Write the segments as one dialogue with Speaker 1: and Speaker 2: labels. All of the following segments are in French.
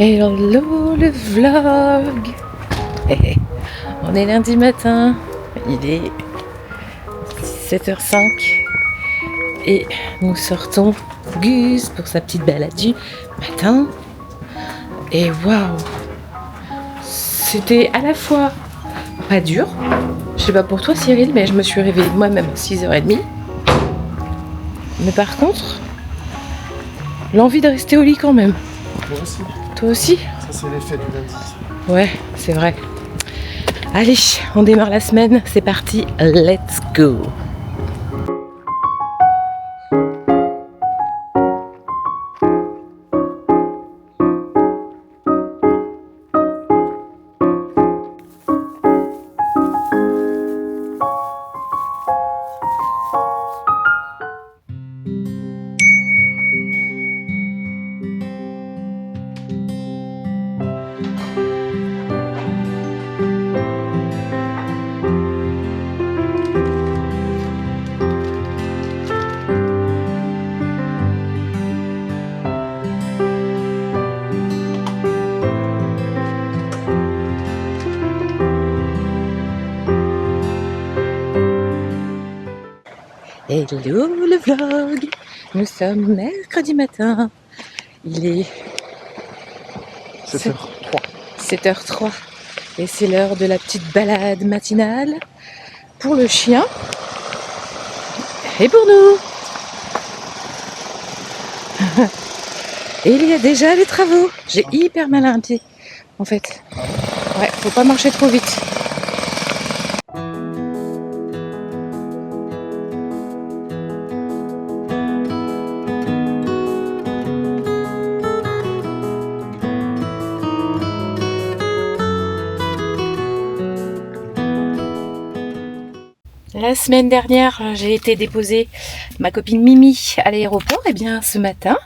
Speaker 1: Hello le vlog. On est lundi matin, il est 7h05 et nous sortons Gus pour sa petite balade du matin. Et waouh, c'était à la fois pas dur, je sais pas pour toi Cyril, mais je me suis réveillée moi-même à 6h30. Mais par contre, l'envie de rester au lit quand même.
Speaker 2: Moi aussi.
Speaker 1: Toi aussi?
Speaker 2: Ça c'est l'effet du lundi.
Speaker 1: Ouais, c'est vrai. Allez, on démarre la semaine, c'est parti, let's go. Hello le vlog, nous sommes mercredi matin, il est 7h03 et c'est l'heure de la petite balade matinale pour le chien et pour nous. Et il y a déjà les travaux, j'ai hyper mal à un pied en fait, ouais, faut pas marcher trop vite. La semaine dernière, j'ai été déposer ma copine Mimi à l'aéroport. Et bien ce matin,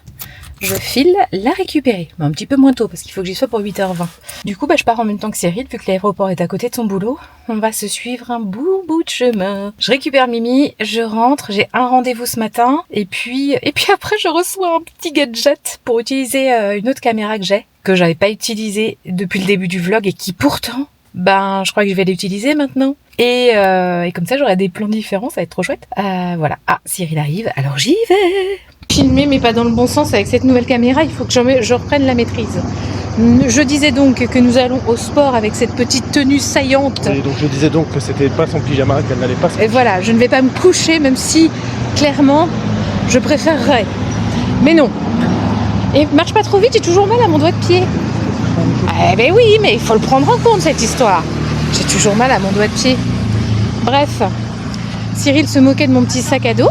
Speaker 1: je file la récupérer. Mais un petit peu moins tôt parce qu'il faut que j'y sois pour 8h20. Du coup, je pars en même temps que Cyril, vu que l'aéroport est à côté de son boulot. On va se suivre un bout de chemin. Je récupère Mimi, je rentre, j'ai un rendez-vous ce matin. Et puis après, je reçois un petit gadget pour utiliser une autre caméra que j'ai, que j'avais pas utilisée depuis le début du vlog et qui pourtant, je crois que je vais l'utiliser maintenant. Et comme ça, j'aurai des plans différents, ça va être trop chouette. Voilà. Ah, Cyril arrive, alors j'y vais. Filmer, mais pas dans le bon sens avec cette nouvelle caméra, il faut que je reprenne la maîtrise. Je disais donc que nous allons au sport avec cette petite tenue saillante.
Speaker 2: Et donc je disais donc que c'était pas son pyjama, qu'elle n'allait pas se coucher.
Speaker 1: Et voilà, je ne vais pas me coucher, même si, clairement, je préférerais. Mais non. Et marche pas trop vite, j'ai toujours mal à mon doigt de pied. Eh ben oui, mais il faut le prendre en compte, cette histoire. J'ai toujours mal à mon doigt de pied. Bref, Cyril se moquait de mon petit sac à dos,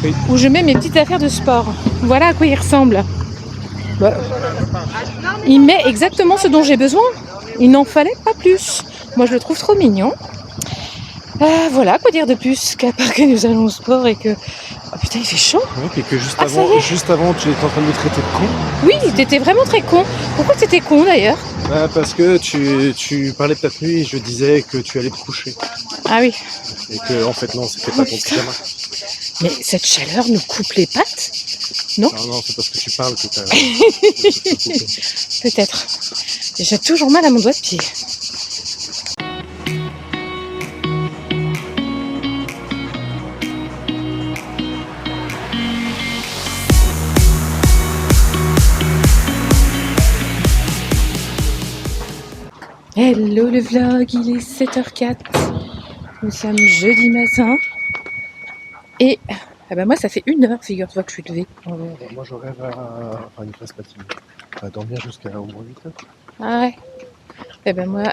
Speaker 1: oui, où je mets mes petites affaires de sport. Voilà à quoi il ressemble. Il met exactement ce dont j'ai besoin. Il n'en fallait pas plus. Moi, je le trouve trop mignon. Voilà, quoi dire de plus qu'à part que nous allons au sport et que... Oh putain, il fait chaud.
Speaker 2: Oui, et que juste avant, tu étais en train de me traiter de con.
Speaker 1: Oui, t'étais vraiment très con. Pourquoi t'étais con d'ailleurs?
Speaker 2: Parce que tu parlais de ta tenue et je disais que tu allais te coucher.
Speaker 1: Ah oui.
Speaker 2: Et que en fait non, c'était pas ton pyjama.
Speaker 1: Mais cette chaleur nous coupe les pattes? Non,
Speaker 2: c'est parce que tu parles que t'as...
Speaker 1: Peut-être. J'ai toujours mal à mon doigt de pied. Hello le vlog, il est 7h04. Nous sommes jeudi matin. Et moi ça fait 1 heure, figure-toi que je suis levée.
Speaker 2: Moi je rêve à une classe matinée. À dormir jusqu'à au moins 8h.
Speaker 1: Ah ouais. Moi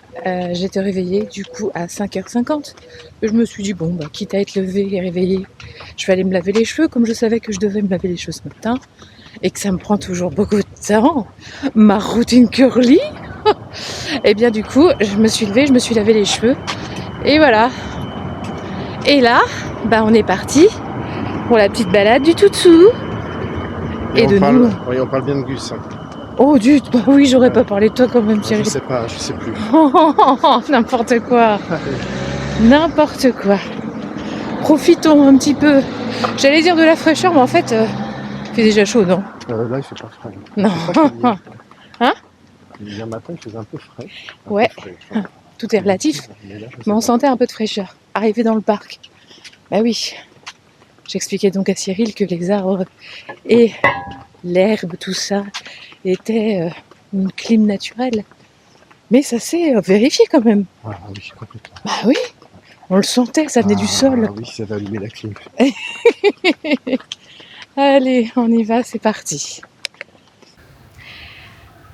Speaker 1: j'étais réveillée du coup à 5h50. Je me suis dit quitte à être levée et réveillée, je vais aller me laver les cheveux comme je savais que je devais me laver les cheveux ce matin. Et que ça me prend toujours beaucoup de temps. Ma routine curly. Et bien du coup, je me suis levée, je me suis lavé les cheveux. Et voilà. Et là, on est parti pour la petite balade du toutou. Et de nous.
Speaker 2: Oui, on parle bien de Gus.
Speaker 1: Oh oui, j'aurais pas parlé de toi quand même, Cyril.
Speaker 2: Je sais plus.
Speaker 1: N'importe quoi. N'importe quoi. Profitons un petit peu. J'allais dire de la fraîcheur, mais en fait, il fait déjà chaud, non?
Speaker 2: Là, il fait pas frais.
Speaker 1: Non. Hein?
Speaker 2: Hier matin, il faisait un peu frais.
Speaker 1: Ouais.
Speaker 2: Peu frais, enfin,
Speaker 1: Tout est relatif,
Speaker 2: mais là, je sais
Speaker 1: mais on
Speaker 2: pas.
Speaker 1: sentait un peu de fraîcheur. Arrivé dans le parc, bah oui, j'expliquais donc à Cyril que les arbres et l'herbe, tout ça, était une clim naturelle. Mais ça s'est vérifié quand même.
Speaker 2: Ah oui, complètement.
Speaker 1: Bah oui, on le sentait, ça venait du sol.
Speaker 2: Ah oui, ça va allumer la clim.
Speaker 1: Allez, on y va, c'est parti.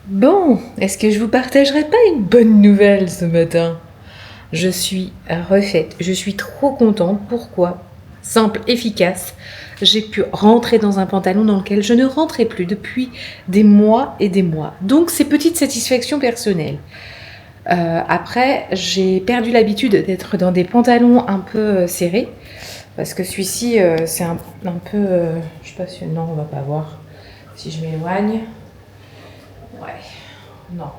Speaker 1: Bon, est-ce que je vous partagerai pas une bonne nouvelle ce matin? Je suis refaite, je suis trop contente. Pourquoi? Simple, efficace. J'ai pu rentrer dans un pantalon dans lequel je ne rentrais plus depuis des mois et des mois. Donc c'est petite satisfaction personnelle. Après, j'ai perdu l'habitude d'être dans des pantalons un peu serrés. Parce que celui-ci, c'est un peu... je sais pas si... Non, on va pas voir. Si je m'éloigne... Ouais. Non.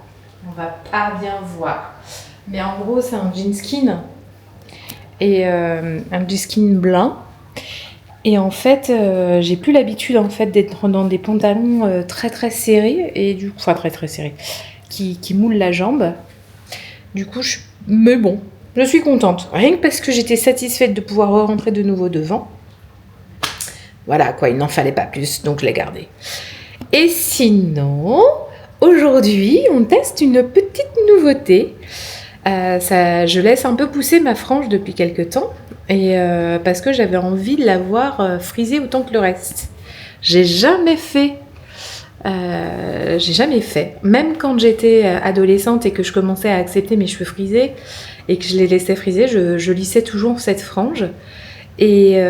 Speaker 1: On va pas bien voir. Mais en gros, c'est un jean skin. Et un jean skin blanc. Et en fait, j'ai plus l'habitude en fait d'être dans des pantalons très très serrés. Et du coup, enfin très très serrés. Qui moulent la jambe. Du coup, mais bon, je suis contente. Rien que parce que j'étais satisfaite de pouvoir rentrer de nouveau devant. Voilà, quoi, il n'en fallait pas plus, donc je l'ai gardé. Et sinon, aujourd'hui, on teste une petite nouveauté. Je laisse un peu pousser ma frange depuis quelques temps. Et parce que j'avais envie de la voir frisée autant que le reste. J'ai jamais fait. Même quand j'étais adolescente et que je commençais à accepter mes cheveux frisés et que je les laissais friser, je lissais toujours cette frange. Et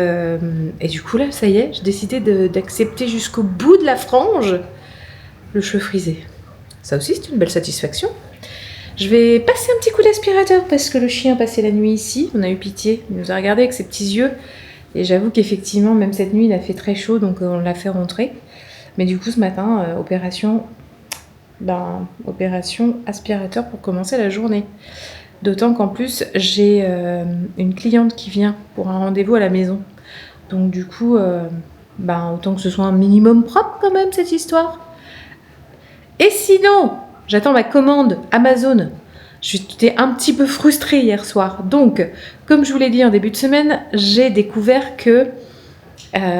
Speaker 1: du coup, là, ça y est, j'ai décidé d'accepter jusqu'au bout de la frange le cheveu frisé. Ça aussi, c'est une belle satisfaction. Je vais passer un petit coup d'aspirateur parce que le chien passait la nuit ici. On a eu pitié. Il nous a regardé avec ses petits yeux. Et j'avoue qu'effectivement, même cette nuit, il a fait très chaud, donc on l'a fait rentrer. Mais du coup, ce matin, opération aspirateur pour commencer la journée. D'autant qu'en plus, j'ai une cliente qui vient pour un rendez-vous à la maison. Donc du coup, autant que ce soit un minimum propre quand même, cette histoire. Et sinon, j'attends ma commande Amazon. J'étais un petit peu frustrée hier soir. Donc, comme je vous l'ai dit en début de semaine, j'ai découvert que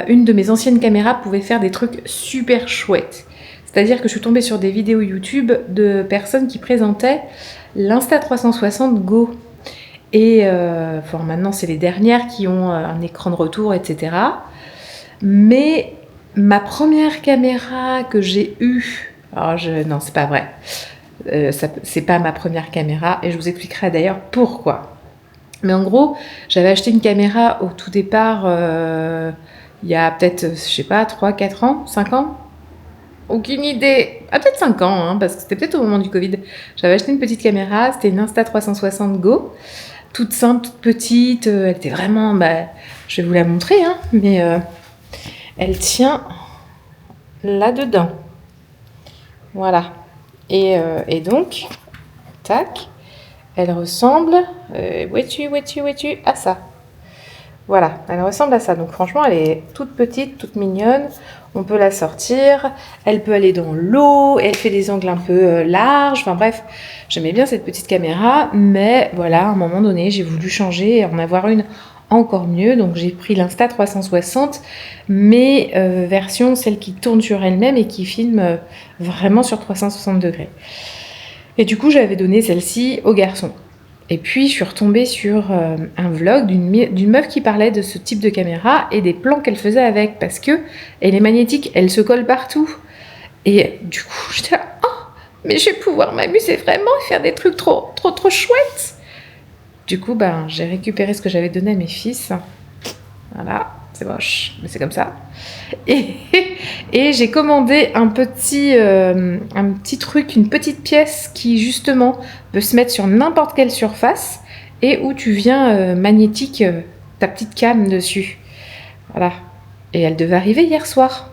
Speaker 1: une de mes anciennes caméras pouvait faire des trucs super chouettes. C'est-à-dire que je suis tombée sur des vidéos YouTube de personnes qui présentaient l'Insta360 Go. Et maintenant, c'est les dernières qui ont un écran de retour, etc. Mais ma première caméra que j'ai eue... non, c'est pas vrai. C'est pas ma première caméra. Et je vous expliquerai d'ailleurs pourquoi. Mais en gros, j'avais acheté une caméra au tout départ... il y a peut-être, je sais pas, 3, 4 ans, 5 ans. Aucune idée. Ah, peut-être 5 ans, hein, parce que c'était peut-être au moment du Covid. J'avais acheté une petite caméra, c'était une Insta360 Go. Toute simple, toute petite. Elle était vraiment... je vais vous la montrer, hein, mais elle tient là-dedans. Voilà. Et donc, tac, elle ressemble... où es-tu à ça. Voilà, elle ressemble à ça. Donc franchement, elle est toute petite, toute mignonne. On peut la sortir. Elle peut aller dans l'eau. Elle fait des angles un peu larges. Enfin bref, j'aimais bien cette petite caméra. Mais voilà, à un moment donné, j'ai voulu changer et en avoir une encore mieux. Donc j'ai pris l'Insta360, mais version celle qui tourne sur elle-même et qui filme vraiment sur 360 degrés. Et du coup, j'avais donné celle-ci au garçon. Et puis, je suis retombée sur un vlog d'une meuf qui parlait de ce type de caméra et des plans qu'elle faisait avec. Parce que elle est magnétique, elle se colle partout. Et du coup, j'étais là, oh, mais je vais pouvoir m'amuser vraiment et faire des trucs trop chouettes. Du coup, j'ai récupéré ce que j'avais donné à mes fils. Voilà, c'est moche, mais c'est comme ça. Et j'ai commandé un petit truc, une petite pièce qui justement peut se mettre sur n'importe quelle surface et où tu viens magnétique ta petite cam dessus. Voilà. Et elle devait arriver hier soir.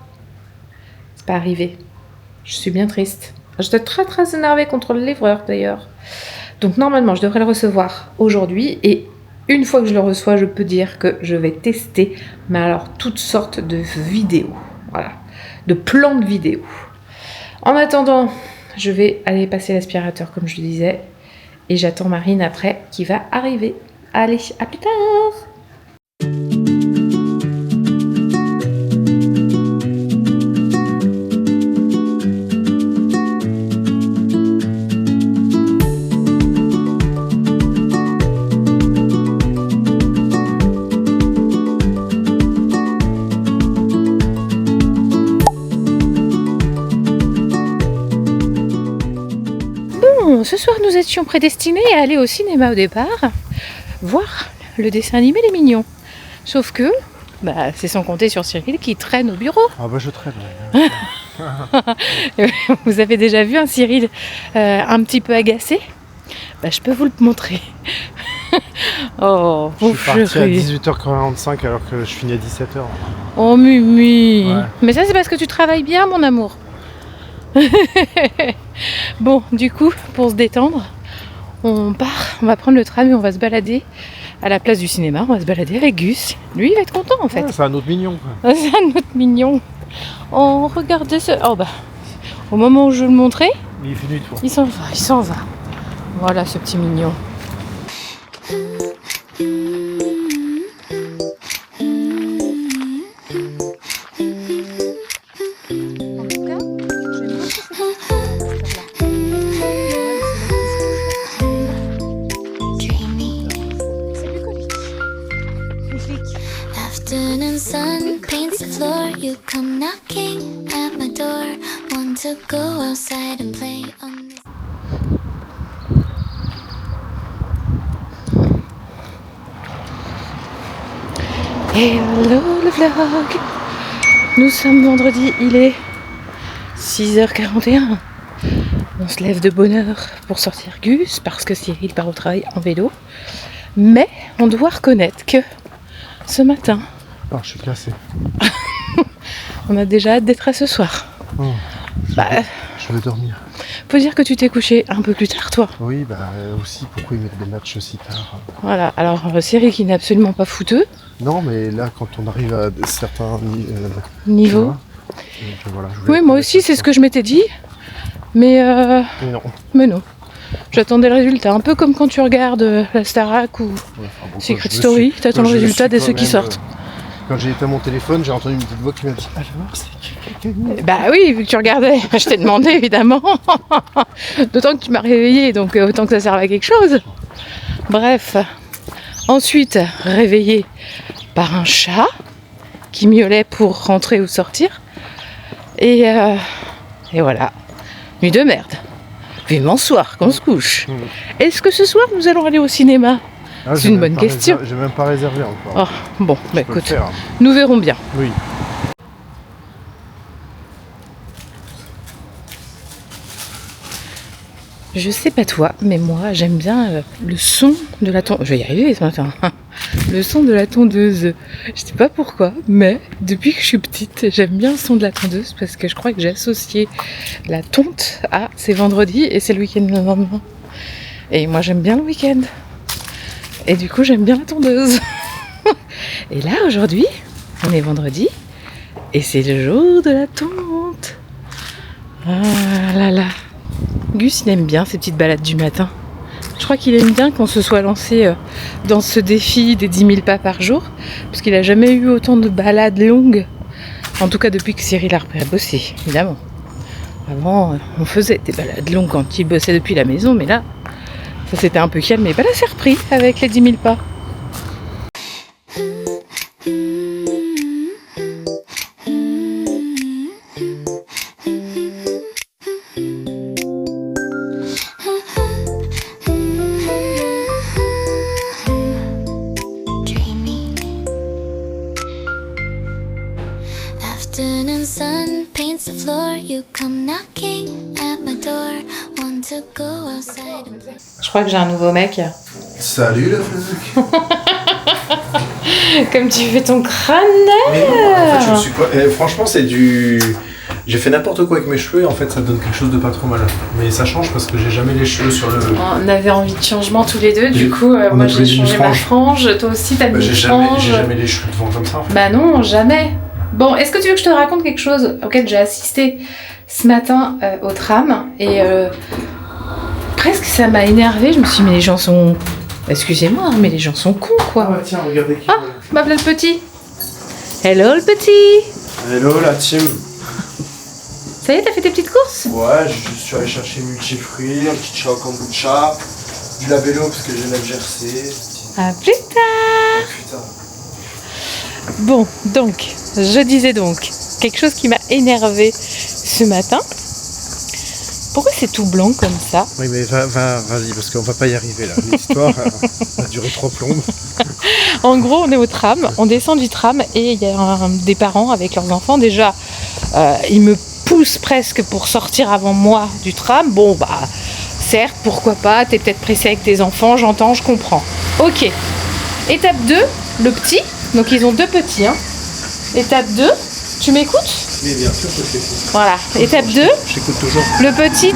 Speaker 1: C'est pas arrivé. Je suis bien triste. J'étais très énervée contre le livreur d'ailleurs. Donc normalement, je devrais le recevoir aujourd'hui et une fois que je le reçois, je peux dire que je vais tester, mais alors toutes sortes de vidéos, voilà, de plans de vidéos. En attendant, je vais aller passer l'aspirateur comme je le disais. Et j'attends Marine après qui va arriver. Allez, à plus tard! Ce soir, nous étions prédestinés à aller au cinéma au départ, voir le dessin animé Les Mignons. Sauf que, c'est sans compter sur Cyril qui traîne au bureau.
Speaker 2: Ah bah je traîne.
Speaker 1: Vous avez déjà vu un Cyril un petit peu agacé? Je peux vous le montrer. Oh,
Speaker 2: je suis parti à 18h45 alors que je finis à 17h.
Speaker 1: Oh Mimi,
Speaker 2: ouais.
Speaker 1: Mais ça c'est parce que tu travailles bien, mon amour. Bon, du coup, pour se détendre, on va prendre le tram et on va se balader à la place du cinéma. On va se balader avec Gus. Lui, il va être content en fait.
Speaker 2: Ouais, c'est un autre mignon. Quoi.
Speaker 1: C'est un autre mignon. Oh, regardez ce... Oh au moment où je le montrais,
Speaker 2: il fait nuit de
Speaker 1: il s'en va. Voilà ce petit mignon.
Speaker 3: Afternoon sun paints the floor. You come knocking at my door. Want to go outside and play on this.
Speaker 1: Hello le vlog. Nous sommes vendredi, il est 6h41. On se lève de bonne heure pour sortir Gus parce que Cyril part au travail en vélo. Mais on doit reconnaître que ce matin,
Speaker 2: je suis cassé.
Speaker 1: on a déjà hâte d'être à ce soir.
Speaker 2: Oh, je vais dormir.
Speaker 1: Faut dire que tu t'es couché un peu plus tard, toi.
Speaker 2: Oui, aussi, pourquoi ils mettent des matchs si tard?
Speaker 1: Voilà, alors Cyril qui n'est absolument pas fouteux.
Speaker 2: Non, mais là, quand on arrive à certains
Speaker 1: niveaux.
Speaker 2: Voilà,
Speaker 1: oui, moi aussi, c'est ce que je m'étais dit. Mais non. J'attendais le résultat. Un peu comme quand tu regardes la Starac ou Secret Story, t'attends le résultat dès ceux qui sortent.
Speaker 2: Quand j'ai éteint mon téléphone, j'ai entendu une petite voix qui m'a dit alors, c'est qui quelqu'un?
Speaker 1: Oui, vu que tu regardais, je t'ai demandé évidemment. D'autant que tu m'as réveillée, donc autant que ça serve à quelque chose. Bref. Ensuite, réveillée par un chat qui miaulait pour rentrer ou sortir. Et voilà. Nuit de merde. Vivement soir, qu'on se couche. Est-ce que ce soir, nous allons aller au cinéma? C'est une bonne question.
Speaker 2: J'ai même pas réservé encore.
Speaker 1: Oh, bon, écoute,
Speaker 2: faire.
Speaker 1: Nous verrons bien.
Speaker 2: Oui.
Speaker 1: Je sais pas toi, mais moi, j'aime bien le son de la tondeuse. Je vais y arriver ce matin. Le son de la tondeuse. Je sais pas pourquoi, mais depuis que je suis petite, j'aime bien le son de la tondeuse parce que je crois que j'ai associé la tonte à c'est vendredi et c'est le week-end le lendemain. Et moi, j'aime bien le week-end. Et du coup, j'aime bien la tondeuse. Et là, aujourd'hui, on est vendredi et c'est le jour de la tonte. Ah là là. Gus, il aime bien ces petites balades du matin. Je crois qu'il aime bien qu'on se soit lancé dans ce défi des 10 000 pas par jour, parce qu'il n'a jamais eu autant de balades longues, en tout cas depuis que Cyril a repris à bosser, évidemment. Avant, on faisait des balades longues quand il bossait depuis la maison, mais là, ça s'était un peu calmé. Là, c'est repris avec les 10 000 pas.
Speaker 3: Afternoon sun paints the floor. You come knocking at my door. Want to go outside and play.
Speaker 1: Je crois que j'ai un nouveau mec.
Speaker 2: Salut la Fnac.
Speaker 1: Comme tu fais ton crâne.
Speaker 2: Mais non, en fait, je me suis pas... franchement, c'est du... J'ai fait n'importe quoi avec mes cheveux et en fait ça donne quelque chose de pas trop mal. Mais ça change parce que j'ai jamais les cheveux sur le...
Speaker 1: On avait envie de changement tous les deux, du coup moi j'ai changé ma frange, toi aussi t'as mis une frange.
Speaker 2: J'ai jamais les cheveux devant comme ça en fait.
Speaker 1: Bah non, jamais. Bon, est-ce que tu veux que je te raconte quelque chose auquel j'ai assisté ce matin au tram et presque ça m'a énervée. Je me suis dit, mais les gens sont... Excusez-moi, mais les gens sont cons, quoi.
Speaker 2: Ah bah tiens, regardez qui
Speaker 1: Ah, m'appelle le petit. Hello, le petit.
Speaker 2: Hello la team.
Speaker 1: Ça y est, t'as fait tes petites courses?
Speaker 2: Ouais, je suis allé chercher multifruits, un petit chai au kombucha, du labello parce que j'ai la GRC.
Speaker 1: À plus tard.
Speaker 2: Putain.
Speaker 1: Bon, donc, je disais donc, quelque chose qui m'a énervé ce matin. Pourquoi c'est tout blanc comme ça?
Speaker 2: Oui mais vas-y parce qu'on va pas y arriver là. L'histoire a duré 3 plombes.
Speaker 1: En gros, on est au tram, on descend du tram et il y a des parents avec leurs enfants. Déjà, ils me poussent presque pour sortir avant moi du tram. Bon, bah, certes, pourquoi pas, t'es peut-être pressé avec tes enfants, j'entends, je comprends. Ok. Étape 2, le petit. Donc, ils ont 2 petits. Hein. Étape 2, tu m'écoutes?
Speaker 2: Oui, bien sûr que c'est fou.
Speaker 1: Voilà. Étape 2,
Speaker 2: J'écoute toujours.
Speaker 1: le petit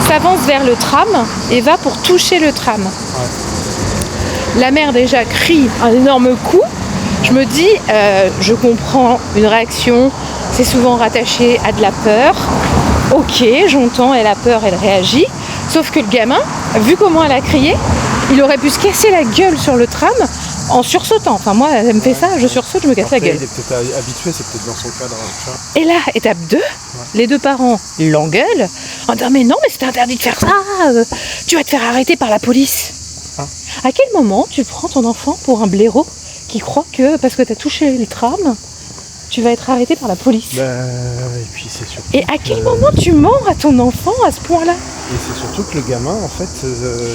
Speaker 1: s'avance vers le tram et va pour toucher le tram.
Speaker 2: Ouais.
Speaker 1: La mère déjà crie un énorme coup. Je me dis, je comprends une réaction, c'est souvent rattaché à de la peur. Ok, j'entends, elle a peur, elle réagit. Sauf que le gamin, vu comment elle a crié, il aurait pu se casser la gueule sur le tram en sursautant. Enfin moi, elle me fait ça, je sursaute, je me casse la gueule.
Speaker 2: Il est peut-être habitué, c'est peut-être dans son cadre.
Speaker 1: Et là, étape 2, les 2 parents l'engueulent en disant mais non, mais c'est interdit de faire ça, tu vas te faire arrêter par la police.
Speaker 2: Ah.
Speaker 1: À quel moment tu prends ton enfant pour un blaireau qui croit que parce que tu as touché le tram, tu vas être arrêté par la police?
Speaker 2: Et puis c'est surtout.
Speaker 1: Et à quel moment tu mens à ton enfant à ce point-là?
Speaker 2: Et c'est surtout que le gamin, en fait,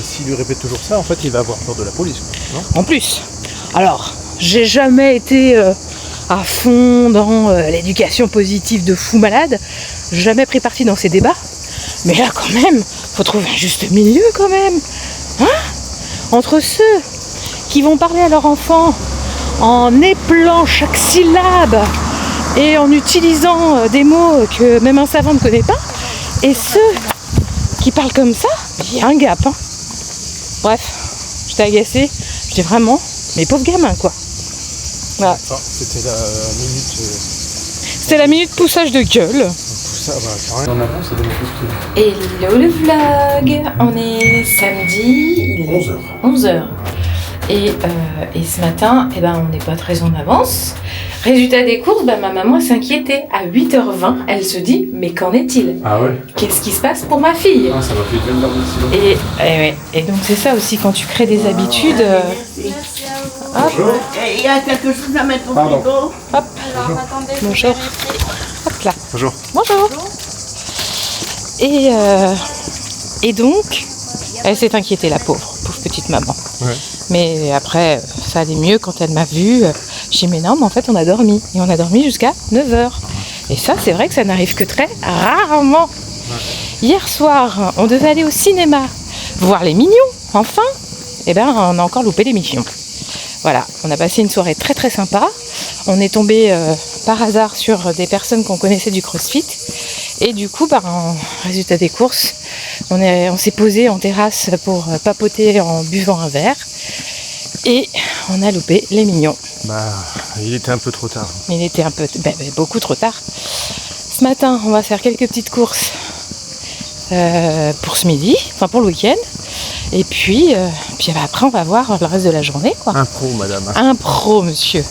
Speaker 2: s'il lui répète toujours ça, en fait, il va avoir peur de la police. Non ?
Speaker 1: En plus, alors, j'ai jamais été à fond dans l'éducation positive de fou malade, j'ai jamais pris parti dans ces débats, mais là quand même, faut trouver un juste milieu quand même, hein? Entre ceux qui vont parler à leur enfant en épelant chaque syllabe et en utilisant des mots que même un savant ne connaît pas, et ceux qui parlent comme ça, il y a un gap. Hein. Bref, j'étais agacée, j'étais vraiment, mais pauvres gamins quoi. Voilà.
Speaker 2: Enfin, c'était la minute.
Speaker 1: C'était la minute poussage de gueule.
Speaker 2: Tout ça, bah, en avant, ça donne plus
Speaker 1: Hello le vlog, on est samedi, il est
Speaker 2: 11h.
Speaker 1: 11h. Et ce matin, eh ben, on n'est pas très en avance. Résultat des courses, ma maman s'inquiétait. À 8h20, elle se dit, mais qu'en est-il?
Speaker 2: Ah ouais?
Speaker 1: Qu'est-ce qui se passe pour ma fille?
Speaker 2: Ah, ça va plus de l'heure
Speaker 1: Et donc c'est ça aussi, quand tu crées des habitudes...
Speaker 2: Bonjour.
Speaker 4: Il y a quelque chose à mettre au
Speaker 2: Pardon.
Speaker 4: frigo.
Speaker 1: Hop,
Speaker 5: Alors attendez, je
Speaker 1: bonjour.
Speaker 5: vais vérifier.
Speaker 1: Hop là.
Speaker 2: Bonjour.
Speaker 1: Bonjour. Et donc, elle s'est inquiétée, la pauvre petite maman.
Speaker 2: Ouais.
Speaker 1: Mais après, ça allait mieux quand elle m'a vue. J'ai dit, mais non, mais en fait, on a dormi. Et on a dormi jusqu'à 9h. Et ça, c'est vrai que ça n'arrive que très rarement. Ouais. Hier soir, on devait aller au cinéma, voir Les Mignons, enfin. Eh ben, on a encore loupé Les Mignons. Voilà, on a passé une soirée très très sympa. On est tombé par hasard sur des personnes qu'on connaissait du CrossFit. Et du coup, en résultat des courses, on s'est posé en terrasse pour papoter en buvant un verre. Et on a loupé Les Mignons.
Speaker 2: Il était un peu trop tard.
Speaker 1: Il était un peu, beaucoup trop tard. Ce matin, on va faire quelques petites courses pour ce midi, enfin pour le week-end. Et puis après, on va voir le reste de la journée, quoi.
Speaker 2: Un pro, madame.
Speaker 1: Un pro, monsieur.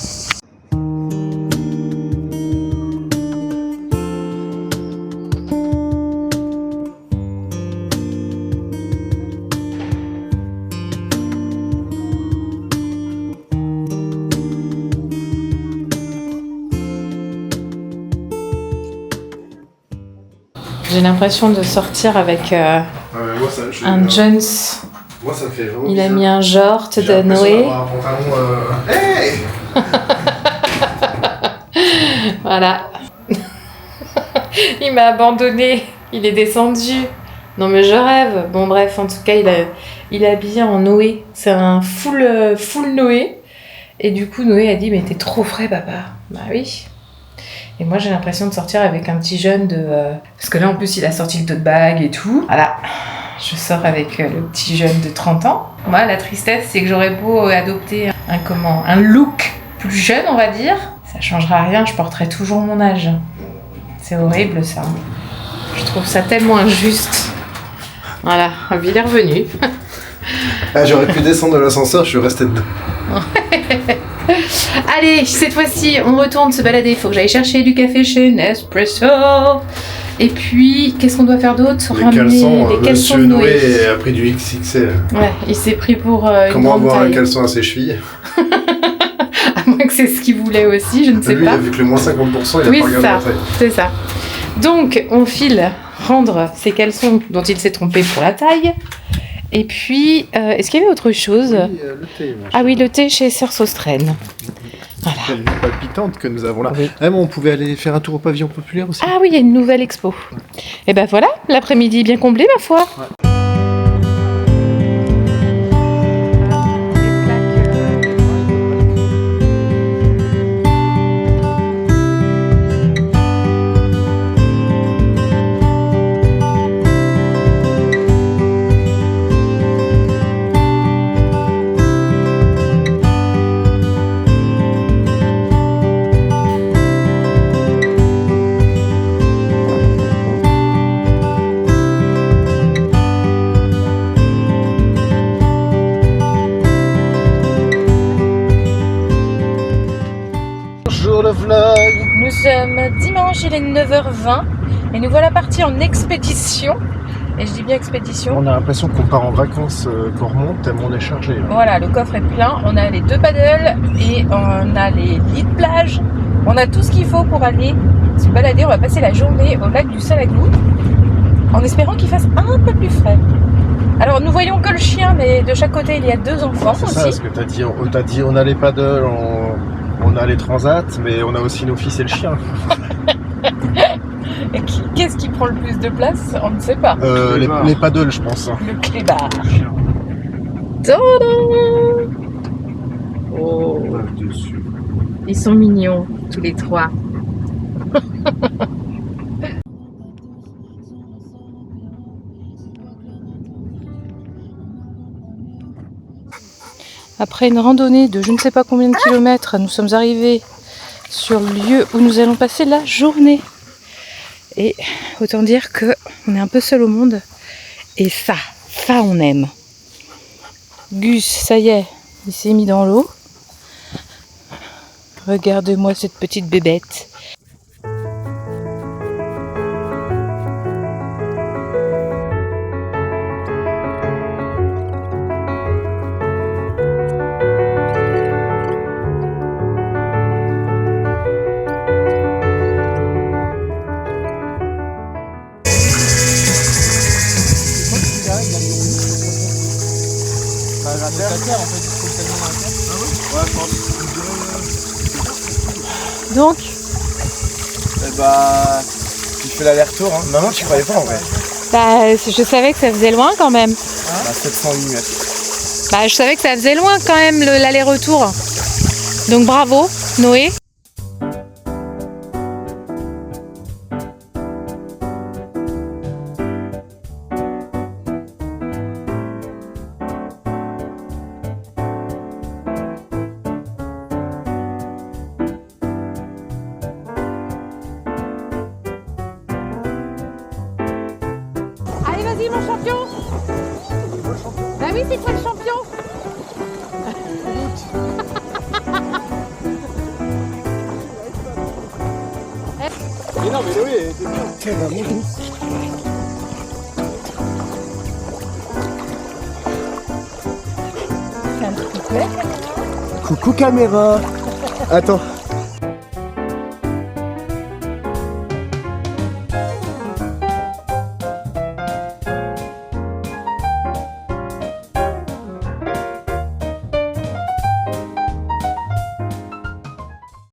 Speaker 1: J'ai l'impression de sortir avec
Speaker 2: Moi,
Speaker 1: un Jones.
Speaker 2: Moi, ça me fait vraiment
Speaker 1: Il a
Speaker 2: bizarre.
Speaker 1: mis un short
Speaker 2: J'ai
Speaker 1: de
Speaker 2: l'impression
Speaker 1: Noé.
Speaker 2: d'avoir un pantalon, Hey
Speaker 1: Voilà. Il m'a abandonné. Il est descendu. Non mais je rêve. Bon bref, en tout cas, il est habillé en Noé. C'est un full Noé. Et du coup, Noé a dit, mais t'es trop frais, papa. Bah oui. Et moi, j'ai l'impression de sortir avec un petit jeune de... Parce que là, en plus, il a sorti le tote bag et tout. Voilà. Je sors avec le petit jeune de 30 ans. Moi, la tristesse, c'est que j'aurais beau adopter un look plus jeune, on va dire. Ça changera rien, je porterai toujours mon âge. C'est horrible, ça. Je trouve ça tellement injuste. Voilà, il est revenu.
Speaker 2: Ah, j'aurais pu descendre de l'ascenseur, je suis resté dedans.
Speaker 1: Allez, cette fois-ci, on retourne se balader. Il faut que j'aille chercher du café chez Nespresso. Et puis, qu'est-ce qu'on doit faire d'autre?
Speaker 2: Les caleçons,
Speaker 1: les caleçons de
Speaker 2: Monsieur
Speaker 1: Noé.
Speaker 2: Noé a pris du XXL.
Speaker 1: Ouais, il s'est pris pour une
Speaker 2: Comment
Speaker 1: grande
Speaker 2: avoir un
Speaker 1: taille.
Speaker 2: caleçon à ses chevilles?
Speaker 1: À moins que c'est ce qu'il voulait aussi, je ne sais
Speaker 2: Lui,
Speaker 1: pas.
Speaker 2: il a vu que le moins 50%, il a
Speaker 1: Oui,
Speaker 2: pas
Speaker 1: c'est
Speaker 2: regardé
Speaker 1: ça,
Speaker 2: la taille.
Speaker 1: c'est ça. Donc, on file rendre ces caleçons dont il s'est trompé pour la taille. Et puis, est-ce qu'il y avait autre chose?
Speaker 2: Le thé,
Speaker 1: Ah oui, le thé chez Sœur Saustraine. Voilà.
Speaker 2: Quelle nuit palpitante que nous avons là.
Speaker 1: Oui.
Speaker 2: Ah, bon, on pouvait aller faire un tour au pavillon populaire aussi.
Speaker 1: Ah oui, il y a une nouvelle expo. Et ben voilà, l'après-midi bien comblé, ma foi.
Speaker 2: Bonjour le vlog.
Speaker 1: Nous sommes dimanche, il est 9h20 et nous voilà partis en expédition. Et je dis bien expédition.
Speaker 2: On a l'impression qu'on part en vacances, qu'on remonte tellement on est chargé. Là.
Speaker 1: Voilà, le coffre est plein. On a les 2 paddles et on a les lits de plage. On a tout ce qu'il faut pour aller se balader. On va passer la journée au lac du Salaglou en espérant qu'il fasse un peu plus frais. Alors nous voyons que le chien, mais de chaque côté il y a 2 enfants
Speaker 2: C'est
Speaker 1: aussi.
Speaker 2: ça, parce que t'as dit on a les paddles, on a les transats, mais on a aussi nos fils et le chien.
Speaker 1: Et qu'est-ce qui prend le plus de place? On ne sait pas.
Speaker 2: Les paddles, je pense.
Speaker 1: Le clébard. Tadam! Oh,
Speaker 2: Dessus.
Speaker 1: ils sont mignons, tous les 3. Après une randonnée de je ne sais pas combien de kilomètres, nous sommes arrivés sur le lieu où nous allons passer la journée. Et autant dire que on est un peu seul au monde. Et ça on aime. Gus, ça y est, il s'est mis dans l'eau. Regardez-moi cette petite bébête. Donc,
Speaker 5: Bah, tu fais l'aller-retour, hein. Maman, tu croyais pas en vrai.
Speaker 1: je savais que ça faisait loin quand même.
Speaker 5: Bah, 708 mètres.
Speaker 1: Je savais que ça faisait loin quand même l'aller-retour. Donc bravo, Noé. Allez, vas-y, mon champion. Bah oui, c'est toi le champion.
Speaker 2: Mais non, mais oui, t'es bien.
Speaker 1: C'est un petit peu.
Speaker 5: Coucou caméra.
Speaker 2: Attends.